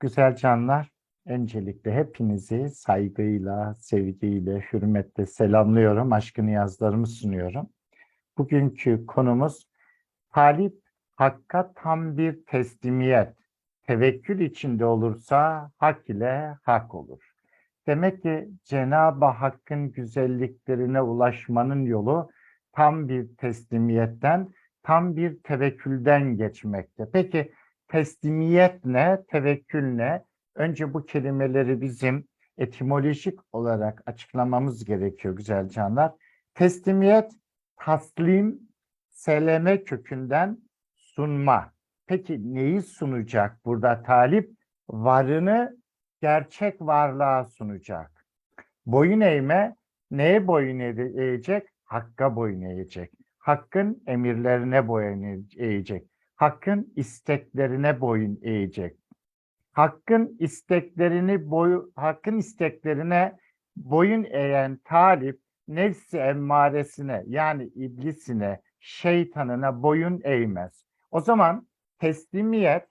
Güzel canlar, öncelikle hepinizi saygıyla, sevgiyle, hürmetle selamlıyorum. Aşkı niyazlarımı sunuyorum. Bugünkü konumuz talip hakka tam bir teslimiyet. Tevekkül içinde olursa hak ile hak olur. Demek ki Cenab-ı Hakk'ın güzelliklerine ulaşmanın yolu tam bir teslimiyetten, tam bir tevekkülden geçmekte. Peki teslimiyet ne, tevekkül ne? Önce bu kelimeleri bizim etimolojik olarak açıklamamız gerekiyor güzel canlar. Teslimiyet, taslim, seleme kökünden sunma. Peki neyi sunacak burada talip? Varını gerçek varlığa sunacak. Boyun eğme neye boyun eğecek? Hakka boyun eğecek. Hakkın emirlerine boyun eğecek. Hakkın isteklerine boyun eğecek. Hakkın isteklerine boyun eğen talip nefsi emmaresine yani iblisine, şeytanına boyun eğmez. O zaman teslimiyet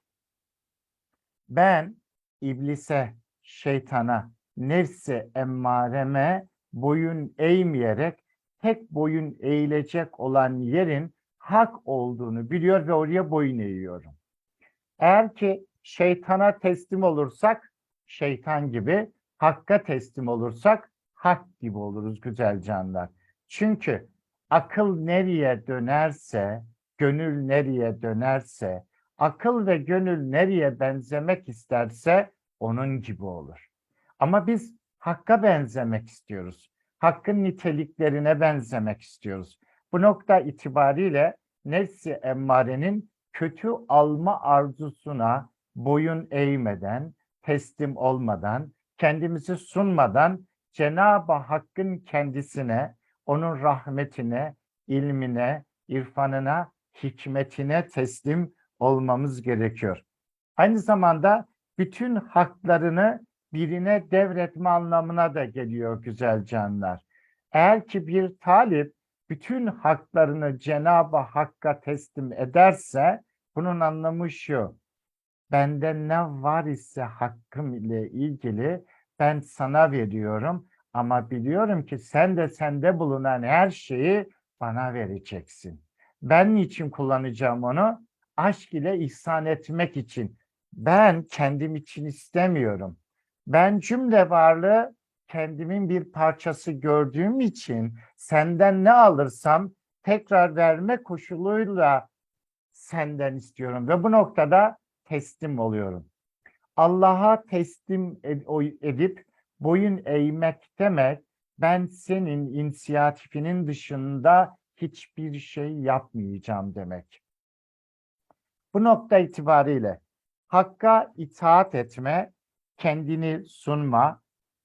ben iblise, şeytana, nefsi emmareme boyun eğmeyerek tek boyun eğilecek olan yerin hak olduğunu biliyor ve oraya boyun eğiyorum. Eğer ki şeytana teslim olursak şeytan gibi, hakka teslim olursak hak gibi oluruz güzel canlar. Çünkü akıl nereye dönerse, gönül nereye dönerse, akıl ve gönül nereye benzemek isterse onun gibi olur. Ama biz hakka benzemek istiyoruz. Hakkın niteliklerine benzemek istiyoruz. Bu nokta itibariyle nefsi emmarenin kötü alma arzusuna boyun eğmeden, teslim olmadan, kendimizi sunmadan Cenab-ı Hakk'ın kendisine, onun rahmetine, ilmine, irfanına, hikmetine teslim olmamız gerekiyor. Aynı zamanda bütün haklarını birine devretme anlamına da geliyor güzel canlar. Eğer ki bir talip bütün haklarını Cenab-ı Hakk'a teslim ederse bunun anlamı şu. Bende ne var ise hakkım ile ilgili ben sana veriyorum ama biliyorum ki sen de sende bulunan her şeyi bana vereceksin. Ben niçin kullanacağım onu? Aşk ile ihsan etmek için. Ben kendim için istemiyorum. Ben cümle varlığı kendimin bir parçası gördüğüm için senden ne alırsam tekrar verme koşuluyla senden istiyorum ve bu noktada teslim oluyorum. Allah'a teslim edip boyun eğmek demek ben senin inisiyatifinin dışında hiçbir şey yapmayacağım demek. Bu nokta itibariyle Hakk'a itaat etme, kendini sunma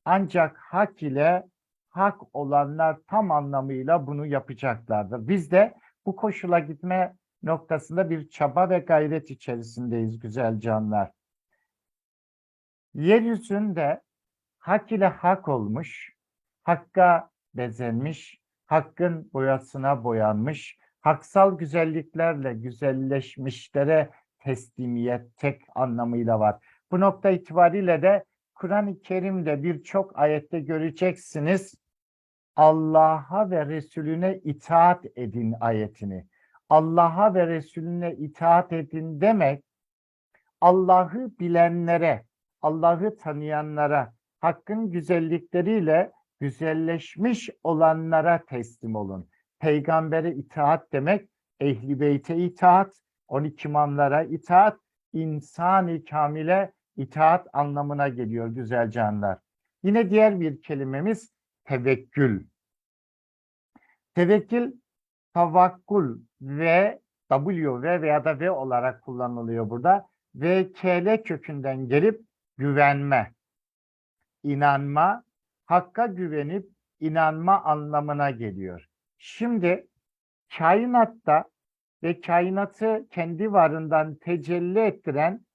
ancak hak ile hak olanlar tam anlamıyla bunu yapacaklardır. Biz de bu koşula gitme noktasında bir çaba ve gayret içerisindeyiz güzel canlar. Yeryüzünde hak ile hak olmuş, hakka bezenmiş, hakkın boyasına boyanmış, haksal güzelliklerle güzelleşmişlere teslimiyet tek anlamıyla var. Bu nokta itibariyle de Kur'an-ı Kerim'de birçok ayette göreceksiniz Allah'a ve Resulüne itaat edin ayetini. Allah'a ve Resulüne itaat edin demek Allah'ı bilenlere, Allah'ı tanıyanlara, hakkın güzellikleriyle güzelleşmiş olanlara teslim olun. Peygambere itaat demek, Ehl-i Beyt'e itaat, 12 imamlara itaat, insan-ı kamile itaat anlamına geliyor güzel canlar. Yine diğer bir kelimemiz tevekkül. Tevekkül, tavakkul ve W veya da V olarak kullanılıyor burada. VKL kökünden gelip güvenme, inanma, hakka güvenip inanma anlamına geliyor. Şimdi kainatta ve kainatı kendi varından tecelli ettiren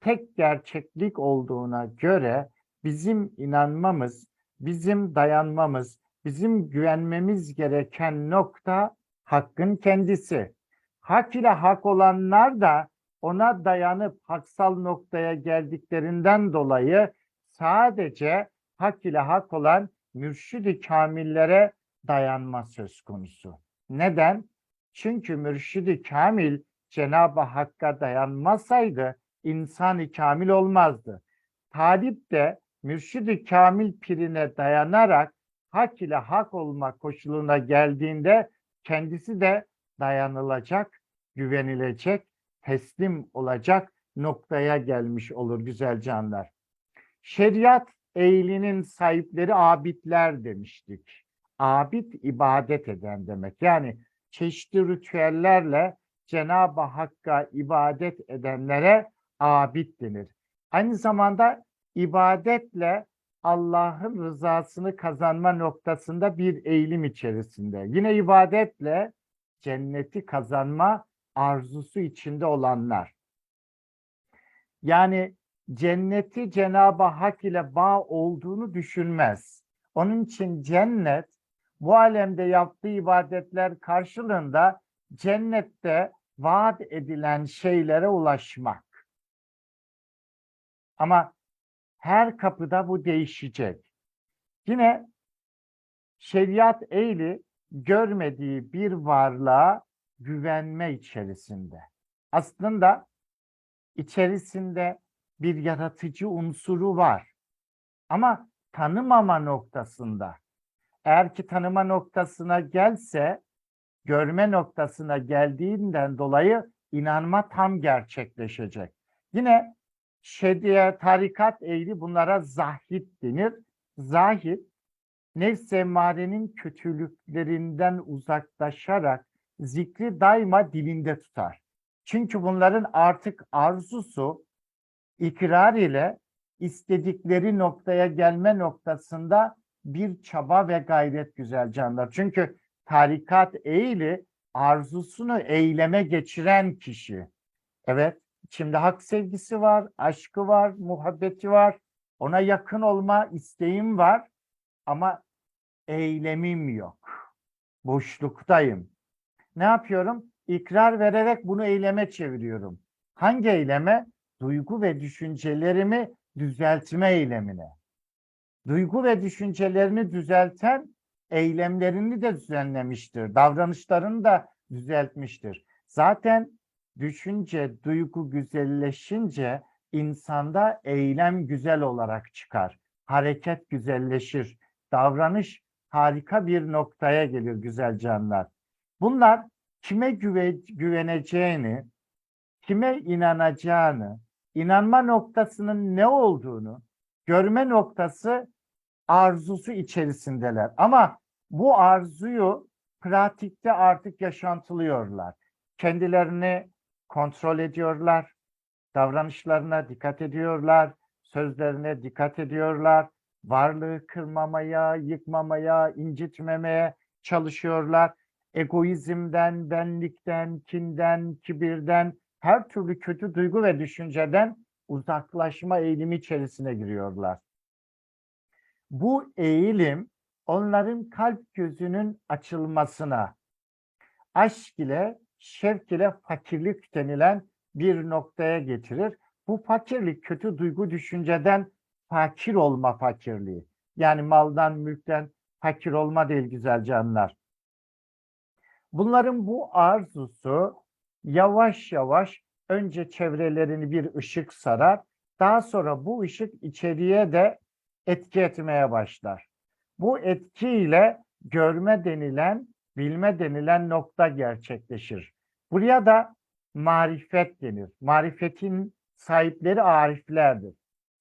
tek gerçeklik olduğuna göre bizim inanmamız, bizim dayanmamız, bizim güvenmemiz gereken nokta hakkın kendisi. Hak ile hak olanlar da ona dayanıp haksal noktaya geldiklerinden dolayı sadece hak ile hak olan mürşid-i kamillere dayanma söz konusu. Neden? Çünkü mürşid-i kamil Cenab-ı Hakk'a dayanmasaydı insan-ı kamil olmazdı. Talip de mürşid-i kamil pirine dayanarak hak ile hak olma koşuluna geldiğinde kendisi de dayanılacak, güvenilecek, teslim olacak noktaya gelmiş olur güzel canlar. Şeriat ehlinin sahipleri abidler demiştik. Abid ibadet eden demek. Yani çeşitli ritüellerle Cenab-ı Hakk'a ibadet edenlere abid denir. Aynı zamanda ibadetle Allah'ın rızasını kazanma noktasında bir eğilim içerisinde. Yine ibadetle cenneti kazanma arzusu içinde olanlar. Yani cenneti Cenab-ı Hak ile bağ olduğunu düşünmez. Onun için cennet bu alemde yaptığı ibadetler karşılığında cennette vaat edilen şeylere ulaşmak. Ama her kapıda bu değişecek. Yine şeriat ehli görmediği bir varlığa güvenme içerisinde. Aslında içerisinde bir yaratıcı unsuru var. Ama tanımama noktasında. Eğer ki tanıma noktasına gelse, görme noktasına geldiğinden dolayı inanma tam gerçekleşecek. Yine tarikat ehli bunlara zahid denir. Zahid, nefs-i emmarenin kötülüklerinden uzaklaşarak zikri daima dilinde tutar. Çünkü bunların artık arzusu ikrar ile istedikleri noktaya gelme noktasında bir çaba ve gayret güzel canlar. Çünkü tarikat ehli arzusunu eyleme geçiren kişi. Evet, içimde hak sevgisi var, aşkı var, muhabbeti var, ona yakın olma isteğim var ama eylemim yok. Boşluktayım. Ne yapıyorum? İkrar vererek bunu eyleme çeviriyorum. Hangi eyleme? Duygu ve düşüncelerimi düzeltme eylemine. Duygu ve düşüncelerini düzelten eylemlerini de düzenlemiştir. Davranışlarını da düzeltmiştir. Zaten düşünce, duygu güzelleşince insanda eylem güzel olarak çıkar. Hareket güzelleşir. Davranış harika bir noktaya gelir güzel canlar. Bunlar kime güveneceğini, kime inanacağını, inanma noktasının ne olduğunu, görme noktası arzusu içerisindeler. Ama bu arzuyu pratikte artık yaşantılıyorlar. Kendilerini kontrol ediyorlar, davranışlarına dikkat ediyorlar, sözlerine dikkat ediyorlar, varlığı kırmamaya, yıkmamaya, incitmemeye çalışıyorlar. Egoizmden, benlikten, kinden, kibirden, her türlü kötü duygu ve düşünceden uzaklaşma eğilimi içerisine giriyorlar. Bu eğilim onların kalp gözünün açılmasına, aşk ile, şevk ile fakirlik denilen bir noktaya getirir. Bu fakirlik kötü duygu düşünceden fakir olma fakirliği. Yani maldan, mülkten fakir olma değil güzel canlar. Bunların bu arzusu yavaş yavaş önce çevrelerini bir ışık sarar. Daha sonra bu ışık içeriye de etki etmeye başlar. Bu etkiyle görme denilen, bilme denilen nokta gerçekleşir. Buraya da marifet denir. Marifetin sahipleri ariflerdir.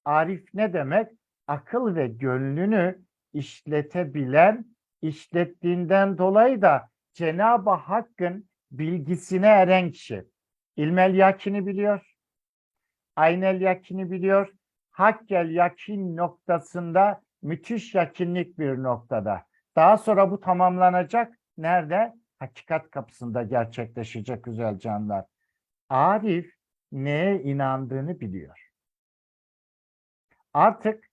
Arif ne demek? Akıl ve gönlünü işletebilen, işlettiğinden dolayı da Cenab-ı Hakk'ın bilgisine eren kişi. İlmel yakini biliyor, aynel yakini biliyor, hakkel yakin noktasında müthiş yakinlik bir noktada. Daha sonra bu tamamlanacak. Nerede? Hakikat kapısında gerçekleşecek güzel canlar. Arif neye inandığını biliyor. Artık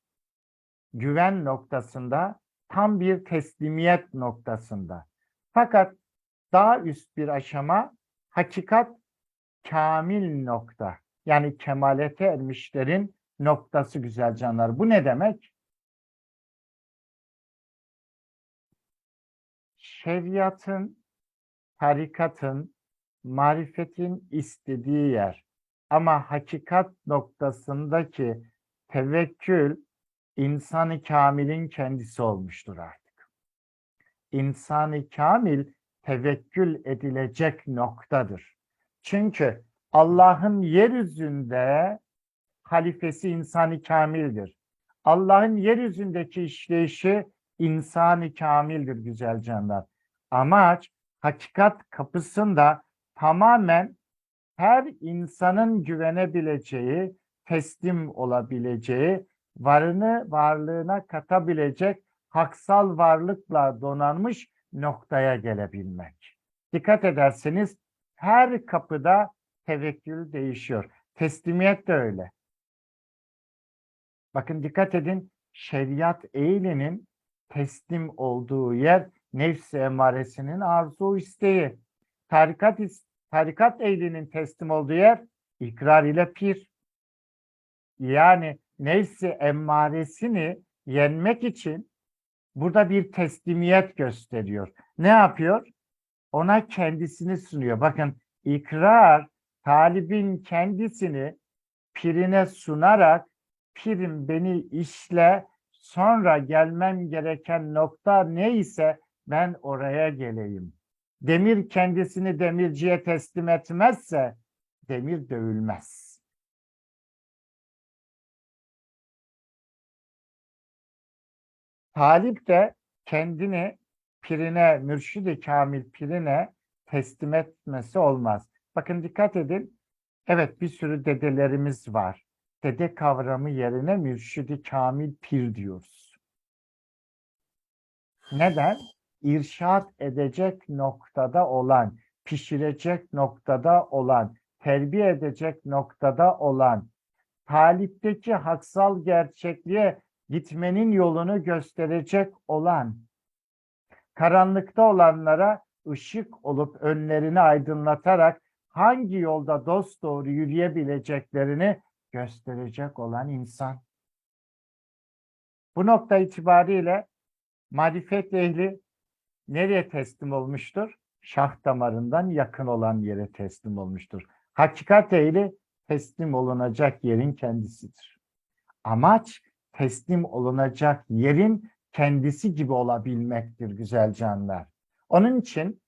güven noktasında, tam bir teslimiyet noktasında. Fakat daha üst bir aşama hakikat kamil nokta. Yani kemalete ermişlerin noktası güzel canlar. Bu ne demek? Şeriatın, tarikatın, marifetin istediği yer. Ama hakikat noktasındaki tevekkül insan-ı kamilin kendisi olmuştur artık. İnsan-ı kamil tevekkül edilecek noktadır. Çünkü Allah'ın yeryüzünde halifesi insan-ı kamildir. Allah'ın yeryüzündeki işleyişi insan-ı kamildir güzel canlar. Amaç hakikat kapısında tamamen her insanın güvenebileceği, teslim olabileceği, varlığına katabilecek haksal varlıkla donanmış noktaya gelebilmek. Dikkat ederseniz her kapıda tevekkül değişiyor. Teslimiyet de öyle. Bakın dikkat edin, şeriat ehlinin teslim olduğu yer nefs-i emmaresinin arzu isteği. Tarikat ehlinin teslim olduğu yer ikrar ile pir. Yani nefs-i emmaresini yenmek için burada bir teslimiyet gösteriyor. Ne yapıyor? Ona kendisini sunuyor. Bakın ikrar talibin kendisini pirine sunarak pirim beni işle, sonra gelmem gereken nokta neyse ben oraya geleyim. Demir kendisini demirciye teslim etmezse demir dövülmez. Talip de kendini pirine, mürşid-i kamil pirine teslim etmesi olmaz. Bakın dikkat edin. Evet, bir sürü dedelerimiz var. Dede kavramı yerine mürşid-i kamil pir diyoruz. Neden? İrşad edecek noktada olan, pişirecek noktada olan, terbiye edecek noktada olan, talipteki haksal gerçekliğe gitmenin yolunu gösterecek olan, karanlıkta olanlara ışık olup önlerini aydınlatarak hangi yolda dosdoğru yürüyebileceklerini gösterecek olan insan. Bu nokta itibariyle marifet ehli nereye teslim olmuştur? Şah damarından yakın olan yere teslim olmuştur. Hakikat ehli teslim olunacak yerin kendisidir. Amaç teslim olunacak yerin kendisi gibi olabilmektir güzel canlar. Onun için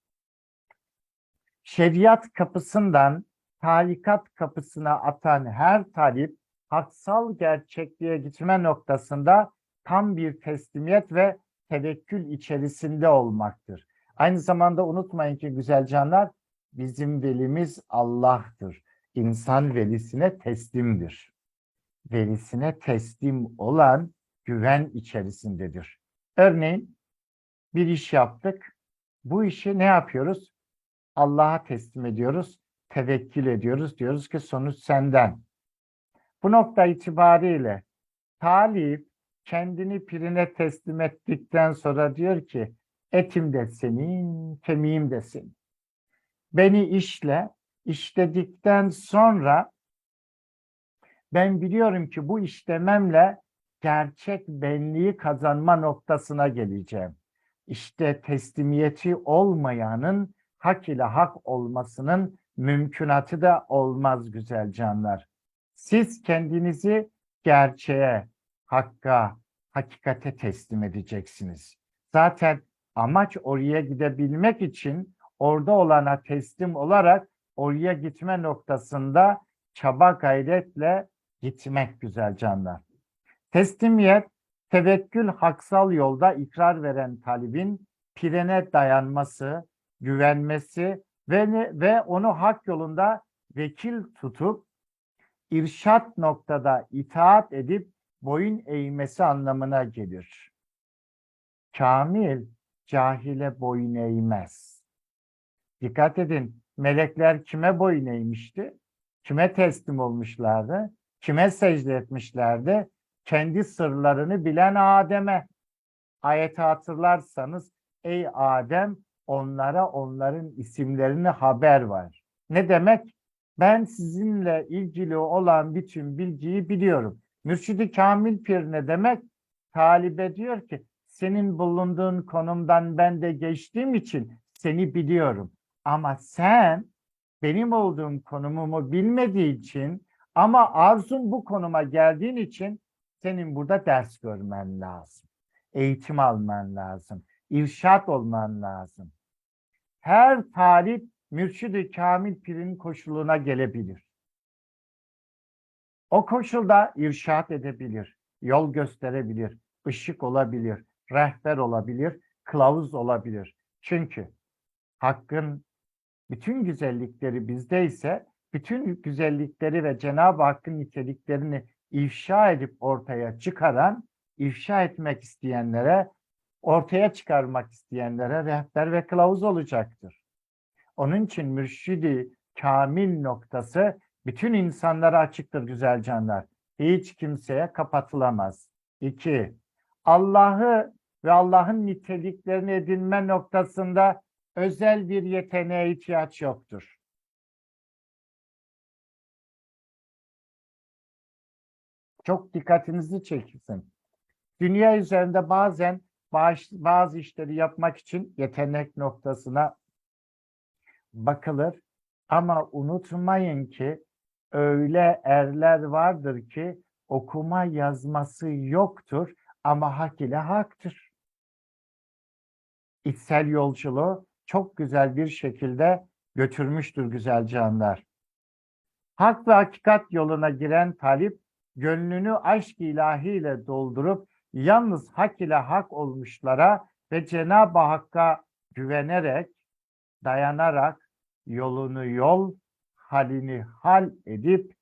şeriat kapısından tarikat kapısına atan her talip haksal gerçekliğe gitme noktasında tam bir teslimiyet ve tevekkül içerisinde olmaktır. Aynı zamanda unutmayın ki güzel canlar, bizim velimiz Allah'tır. İnsan velisine teslimdir. Velisine teslim olan güven içerisindedir. Örneğin bir iş yaptık. Bu işi ne yapıyoruz? Allah'a teslim ediyoruz, tevekkül ediyoruz. Diyoruz ki sonuç senden. Bu nokta itibariyle talip kendini pirine teslim ettikten sonra diyor ki etim de senin, kemiğim de senin. Beni işledikten sonra ben biliyorum ki bu işlememle gerçek benliği kazanma noktasına geleceğim. İşte teslimiyeti olmayanın hak ile hak olmasının mümkünatı da olmaz güzel canlar. Siz kendinizi gerçeğe, hakka, hakikate teslim edeceksiniz. Zaten amaç oraya gidebilmek için orada olana teslim olarak oraya gitme noktasında çaba gayretle gitmek güzel canlar. Teslimiyet, tevekkül haksal yolda ikrar veren talibin pirene dayanması, güvenmesi ve onu hak yolunda vekil tutup irşat noktada itaat edip boyun eğmesi anlamına gelir. Kamil cahile boyun eğmez. Dikkat edin, melekler kime boyun eğmişti? Kime teslim olmuşlardı? Kime secde etmişlerdi? Kendi sırlarını bilen Adem'e. Ayeti hatırlarsanız, ey Adem, onlara onların isimlerini haber ver. Ne demek? Ben sizinle ilgili olan bütün bilgiyi biliyorum. Mürşid-i Kamil Pir ne demek? Talibe diyor ki senin bulunduğun konumdan ben de geçtiğim için seni biliyorum. Ama sen benim olduğum konumumu bilmediği için ama arzun bu konuma geldiğin için senin burada ders görmen lazım. Eğitim alman lazım. İrşad olman lazım. Her talip Mürşid-i Kamil Pir'in koşuluna gelebilir. O koşulda irşad edebilir, yol gösterebilir, ışık olabilir, rehber olabilir, kılavuz olabilir. Çünkü Hakk'ın bütün güzellikleri bizde ise bütün güzellikleri ve Cenab-ı Hakk'ın niteliklerini ifşa edip ortaya çıkaran, ifşa etmek isteyenlere, ortaya çıkarmak isteyenlere rehber ve kılavuz olacaktır. Onun için mürşidi kamil noktası bütün insanlara açıktır güzel canlar. Hiç kimseye kapatılamaz. 2. Allah'ı ve Allah'ın niteliklerini edinme noktasında özel bir yeteneğe ihtiyaç yoktur. Çok dikkatinizi çeksin. Dünya üzerinde bazen bazı işleri yapmak için yetenek noktasına bakılır. Ama unutmayın ki öyle erler vardır ki okuma yazması yoktur ama hak ile haktır. İçsel yolculuğu çok güzel bir şekilde götürmüştür güzel canlar. Hak ve hakikat yoluna giren talip gönlünü aşk ilahiyle doldurup yalnız hak ile hak olmuşlara ve Cenab-ı Hakk'a güvenerek, dayanarak yolunu yol, halini hal edip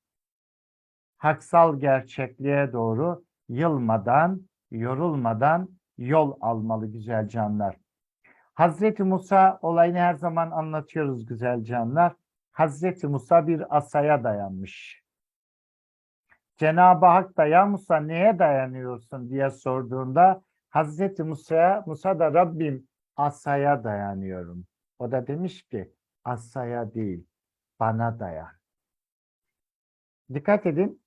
haksal gerçekliğe doğru yılmadan, yorulmadan yol almalı güzel canlar. Hazreti Musa olayını her zaman anlatıyoruz güzel canlar. Hazreti Musa bir asaya dayanmış. Cenab-ı Hak da ya Musa neye dayanıyorsun diye sorduğunda Hazreti Musa da Rabbim asaya dayanıyorum. O da demiş ki asaya değil bana dayan. Dikkat edin.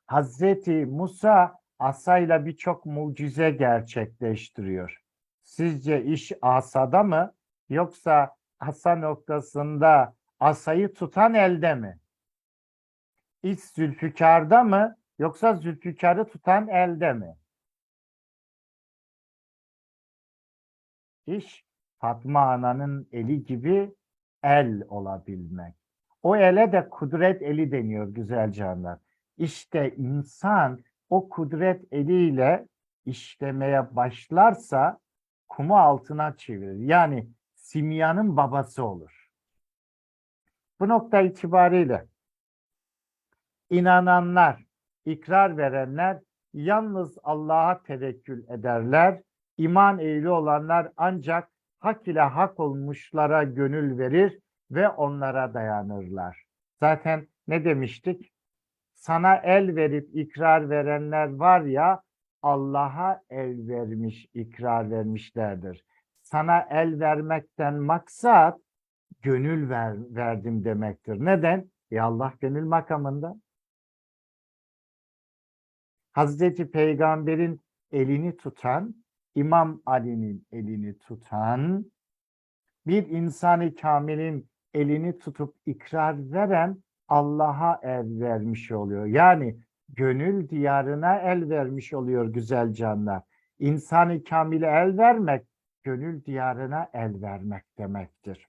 Hazreti Musa asayla birçok mucize gerçekleştiriyor. Sizce iş asada mı yoksa asa noktasında asayı tutan elde mi? İş Zülfikar'da mı yoksa Zülfikar'ı tutan elde mi? İş Fatma Ana'nın eli gibi el olabilmek. O ele de kudret eli deniyor güzel canlar. İşte insan o kudret eliyle işlemeye başlarsa kumu altına çevirir. Yani simyanın babası olur. Bu nokta itibariyle inananlar, ikrar verenler yalnız Allah'a tevekkül ederler. İman ehli olanlar ancak hak ile hak olmuşlara gönül verir ve onlara dayanırlar. Zaten ne demiştik? Sana el verip ikrar verenler var ya, Allah'a el vermiş, ikrar vermişlerdir. Sana el vermekten maksat gönül verdim demektir. Neden? Allah gönül makamında. Hazreti Peygamber'in elini tutan, İmam Ali'nin elini tutan, bir insan-ı kamilin elini tutup ikrar veren Allah'a el vermiş oluyor. Yani gönül diyarına el vermiş oluyor güzel canlar. İnsan-ı kamile el vermek, gönül diyarına el vermek demektir.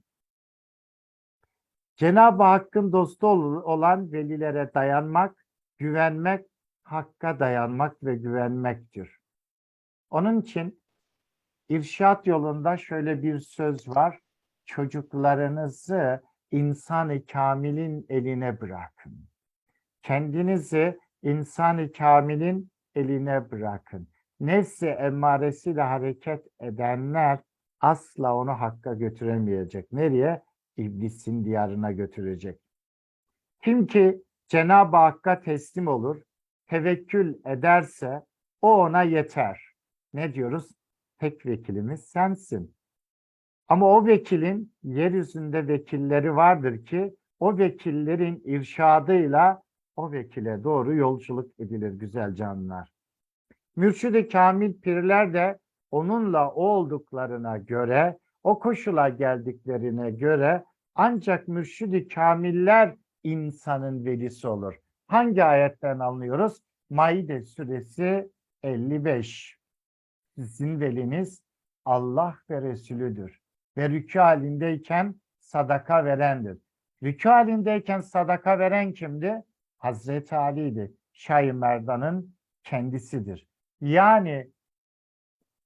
Cenab-ı Hakk'ın dostu olan velilere dayanmak, güvenmek, Hakk'a dayanmak ve güvenmektir. Onun için irşat yolunda şöyle bir söz var. Çocuklarınızı insan-ı kamilin eline bırakın. Kendinizi insan-ı kamilin eline bırakın. Nefsi emmaresiyle hareket edenler asla onu Hakk'a götüremeyecek. Nereye? İblisin diyarına götürecek. Kim ki Cenab-ı Hakk'a teslim olur, tevekkül ederse o ona yeter. Ne diyoruz? Tek vekilimiz sensin. Ama o vekilin yeryüzünde vekilleri vardır ki o vekillerin irşadıyla o vekile doğru yolculuk edilir güzel canlılar. Mürşid-i Kamil pirler de onunla o olduklarına göre, o koşula geldiklerine göre ancak Mürşid-i Kamiller insanın velisi olur. Hangi ayetten anlıyoruz? Maide suresi 55. Sizin veliniz Allah ve Resulüdür. Ve rükû halindeyken sadaka verendir. Rükû halindeyken sadaka veren kimdi? Hazreti Ali'ydi. Şah-ı Merdan'ın kendisidir. Yani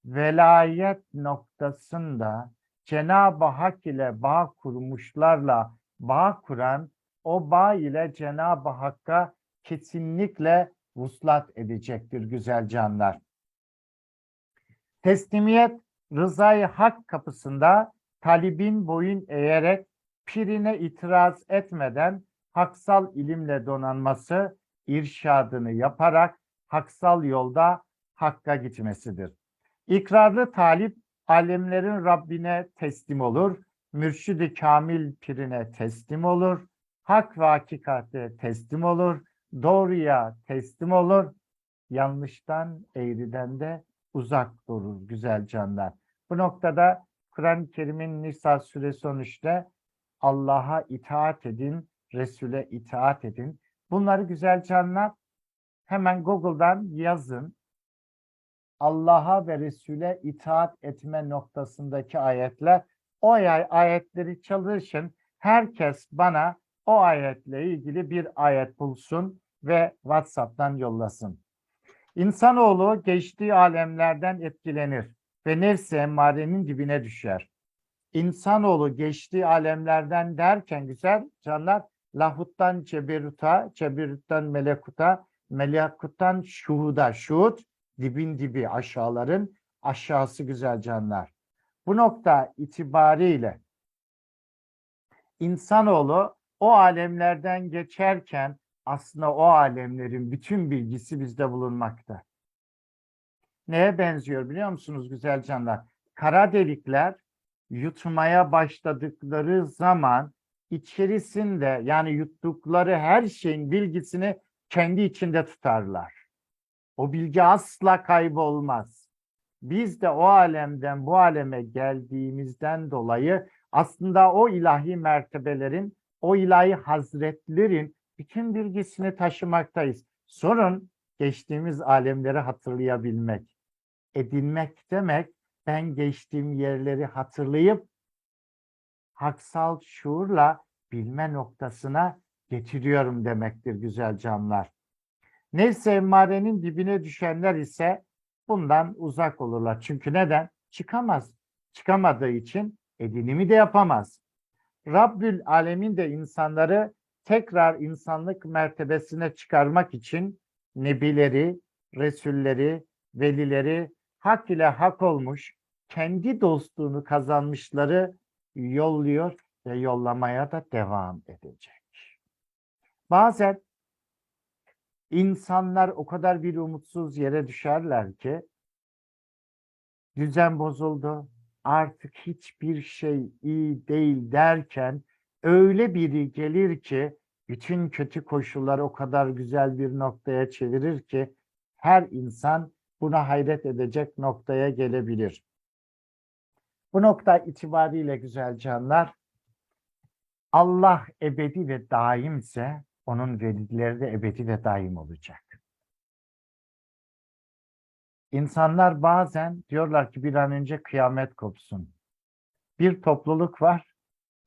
velayet noktasında Cenab-ı Hak ile bağ kurmuşlarla bağ kuran o bağ ile Cenab-ı Hakk'a kesinlikle vuslat edecektir güzel canlar. Teslimiyet rızayı hak kapısında talibin boyun eğerek pirine itiraz etmeden haksal ilimle donanması, irşadını yaparak haksal yolda hakka gitmesidir. İkrarlı talip alemlerin Rabbine teslim olur, mürşid-i kamil pirine teslim olur, hak ve hakikate teslim olur, doğruya teslim olur, yanlıştan, eğriden de uzak durur güzel canlar. Bu noktada Kur'an-ı Kerim'in Nisa suresi 13'te Allah'a itaat edin, Resul'e itaat edin. Bunları güzel canlar hemen Google'dan yazın. Allah'a ve Resul'e itaat etme noktasındaki ayetler. O ayetleri çalışın. Herkes bana o ayetle ilgili bir ayet bulsun ve WhatsApp'tan yollasın. İnsanoğlu geçtiği alemlerden etkilenir ve nefs-i emmarenin dibine düşer. İnsanoğlu geçtiği alemlerden derken güzel canlar, lahuttan ceberuta, ceberuttan melekuta, melekuttan şuhuda, şuhud dibin dibi, aşağıların aşağısı güzel canlar. Bu nokta itibariyle insanoğlu o alemlerden geçerken aslında o alemlerin bütün bilgisi bizde bulunmakta. Neye benziyor biliyor musunuz güzel canlar? Kara delikler yutmaya başladıkları zaman içerisinde yani yuttukları her şeyin bilgisini kendi içinde tutarlar. O bilgi asla kaybolmaz. Biz de o alemden bu aleme geldiğimizden dolayı aslında o ilahi mertebelerin, o ilahi hazretlerin bütün bilgisini taşımaktayız. Sorun geçtiğimiz alemleri hatırlayabilmek. Edinmek demek ben geçtiğim yerleri hatırlayıp haksal şuurla bilme noktasına getiriyorum demektir güzel canlar. Nefs-i emmarenin dibine düşenler ise bundan uzak olurlar. Çünkü neden? Çıkamaz. Çıkamadığı için edinimi de yapamaz. Rabbül Alemin de insanları tekrar insanlık mertebesine çıkarmak için nebileri, resulleri, velileri, hak ile hak olmuş, kendi dostluğunu kazanmışları yolluyor ve yollamaya da devam edecek. Bazen insanlar o kadar bir umutsuz yere düşerler ki düzen bozuldu, artık hiçbir şey iyi değil derken öyle biri gelir ki bütün kötü koşulları o kadar güzel bir noktaya çevirir ki her insan buna hayret edecek noktaya gelebilir. Bu nokta itibariyle güzel canlar, Allah ebedi ve daimse onun velileri de ebedi ve daim olacak. İnsanlar bazen diyorlar ki bir an önce kıyamet kopsun. Bir topluluk var,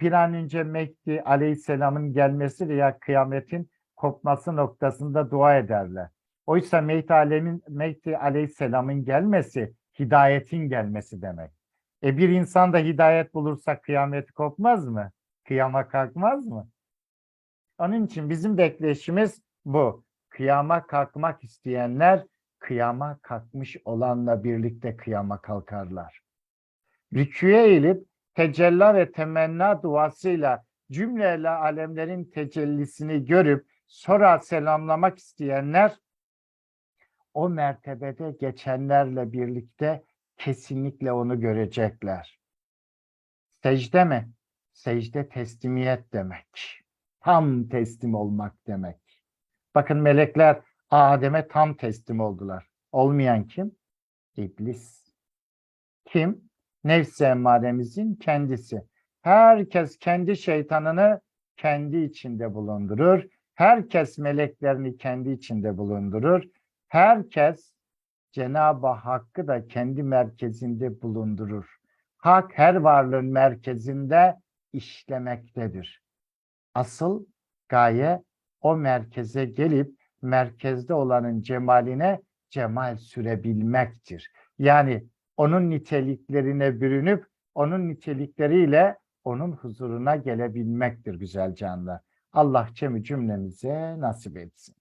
bir an önce Mehdi Aleyhisselam'ın gelmesi veya kıyametin kopması noktasında dua ederler. Oysa Mehdi Aleyhisselam'ın gelmesi, hidayetin gelmesi demek. Bir insan da hidayet bulursa kıyamet kopmaz mı? Kıyama kalkmaz mı? Onun için bizim bekleyişimiz bu. Kıyama kalkmak isteyenler kıyama kalkmış olanla birlikte kıyama kalkarlar. Rüküye eğilip tecella ve temenna duasıyla cümle alemlerin tecellisini görüp sonra selamlamak isteyenler o mertebede geçenlerle birlikte kesinlikle onu görecekler. Secde mi? Secde teslimiyet demek. Tam teslim olmak demek. Bakın melekler Adem'e tam teslim oldular. Olmayan kim? İblis. Kim? Nefs-i emmaremizin kendisi. Herkes kendi şeytanını kendi içinde bulundurur. Herkes meleklerini kendi içinde bulundurur. Herkes Cenab-ı Hakk'ı da kendi merkezinde bulundurur. Hak her varlığın merkezinde işlemektedir. Asıl gaye o merkeze gelip merkezde olanın cemaline cemal sürebilmektir. Yani onun niteliklerine bürünüp onun nitelikleriyle onun huzuruna gelebilmektir güzel canlar. Allah cem'i cümlemize nasip etsin.